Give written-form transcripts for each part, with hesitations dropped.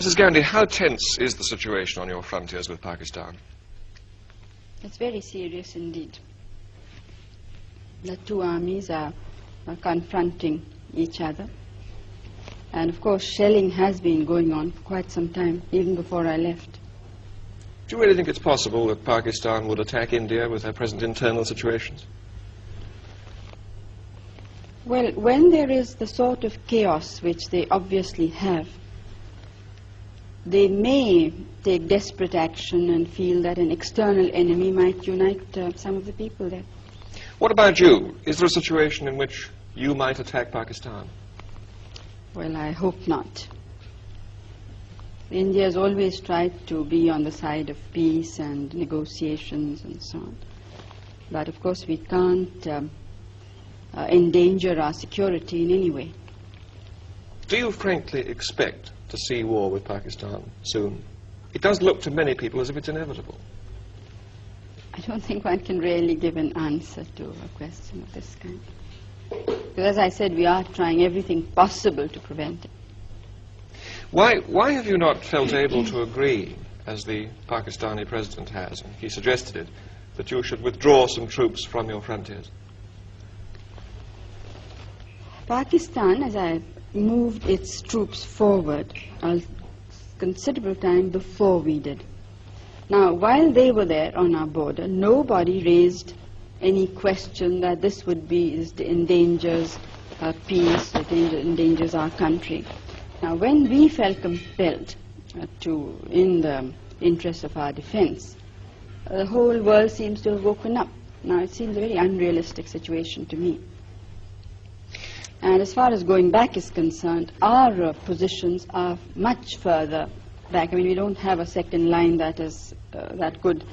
Mrs. Gandhi, how tense is the situation on your frontiers with Pakistan? It's very serious indeed. The two armies are confronting each other. And of course, shelling has been going on for quite some time, even before I left. Do you really think it's possible that Pakistan would attack India with their present internal situations? Well, when there is the sort of chaos which they obviously have, they may take desperate action and feel that an external enemy might unite some of the people there. What about you? Is there a situation in which you might attack Pakistan? Well, I hope not. India has always tried to be on the side of peace and negotiations and so on. But of course we can't endanger our security in any way. Do you frankly expect to see war with Pakistan soon? It does look to many people as if it's inevitable. I don't think one can really give an answer to a question of this kind. Because as I said, we are trying everything possible to prevent it. Why have you not felt able to agree, as the Pakistani president has, and he suggested it, that you should withdraw some troops from your frontiers? Pakistan, as I moved its troops forward a considerable time before we did. Now, while they were there on our border, nobody raised any question that this would be, it endangers peace, it endangers our country. Now, when we felt compelled in the interest of our defense, the whole world seems to have woken up. Now, it seems a very unrealistic situation to me. And as far as going back is concerned, our positions are much further back. I mean, we don't have a second line that could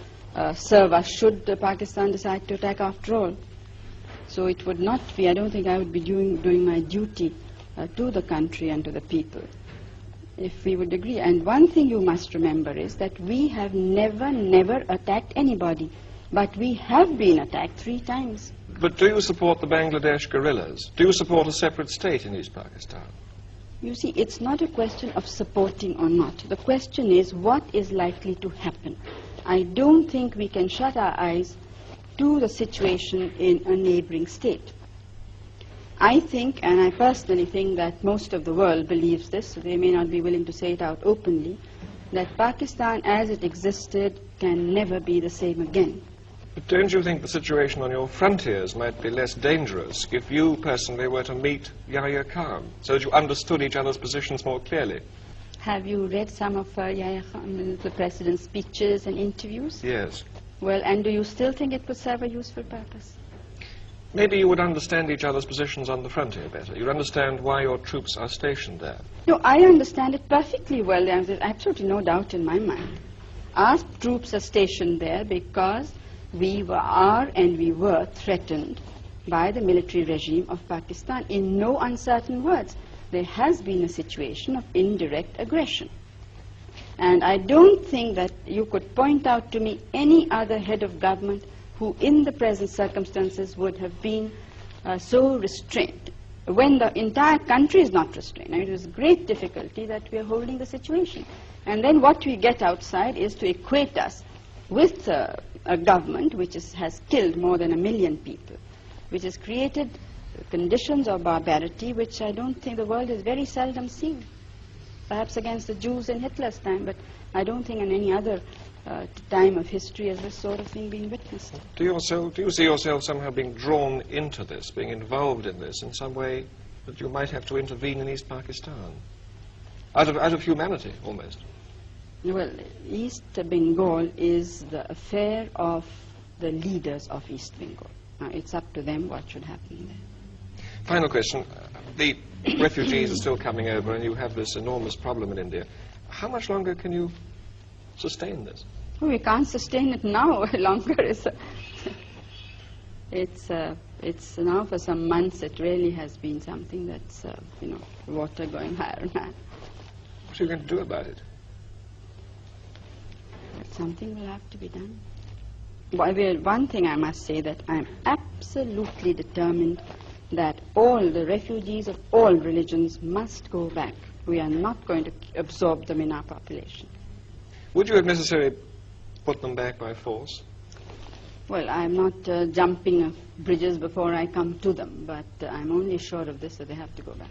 serve us should Pakistan decide to attack after all. So it would not be, I don't think I would be doing my duty to the country and to the people if we would agree. And one thing you must remember is that we have never attacked anybody, but we have been attacked 3 times. But do you support the Bangladesh guerrillas? Do you support a separate state in East Pakistan? You see, it's not a question of supporting or not. The question is what is likely to happen. I don't think we can shut our eyes to the situation in a neighboring state. I think, and I personally think that most of the world believes this, so they may not be willing to say it out openly, that Pakistan as it existed can never be the same again. But don't you think the situation on your frontiers might be less dangerous if you personally were to meet Yahya Khan, so that you understood each other's positions more clearly? Have you read some of Yahya Khan, the president's speeches and interviews? Yes. Well, and do you still think it would serve a useful purpose? Maybe you would understand each other's positions on the frontier better. You'd understand why your troops are stationed there. No, I understand it perfectly well. There's absolutely no doubt in my mind. Our troops are stationed there because we were threatened by the military regime of Pakistan. In no uncertain words, there has been a situation of indirect aggression. And I don't think that you could point out to me any other head of government who in the present circumstances would have been so restrained, when the entire country is not restrained. I mean, it is great difficulty that we are holding the situation. And then what we get outside is to equate us with a government which has killed more than 1 million people, which has created conditions of barbarity which I don't think the world has very seldom seen. Perhaps against the Jews in Hitler's time, but I don't think in any other time of history has this sort of thing been witnessed. Do you see yourself somehow being drawn into this, being involved in this in some way that you might have to intervene in East Pakistan? Out of humanity, almost. Well, East Bengal is the affair of the leaders of East Bengal. Now, it's up to them what should happen there. Final question. The refugees are still coming over and you have this enormous problem in India. How much longer can you sustain this? Oh, we can't sustain it now longer. It's now for some months it really has been something that's, water going higher and higher. What are you going to do about it? Something will have to be done. Well, one thing I must say, that I'm absolutely determined that all the refugees of all religions must go back We are not going to absorb them in our population. Would you have necessarily put them back by force? Well, I'm not jumping bridges before I come to them, but I'm only sure of this, that they have to go back.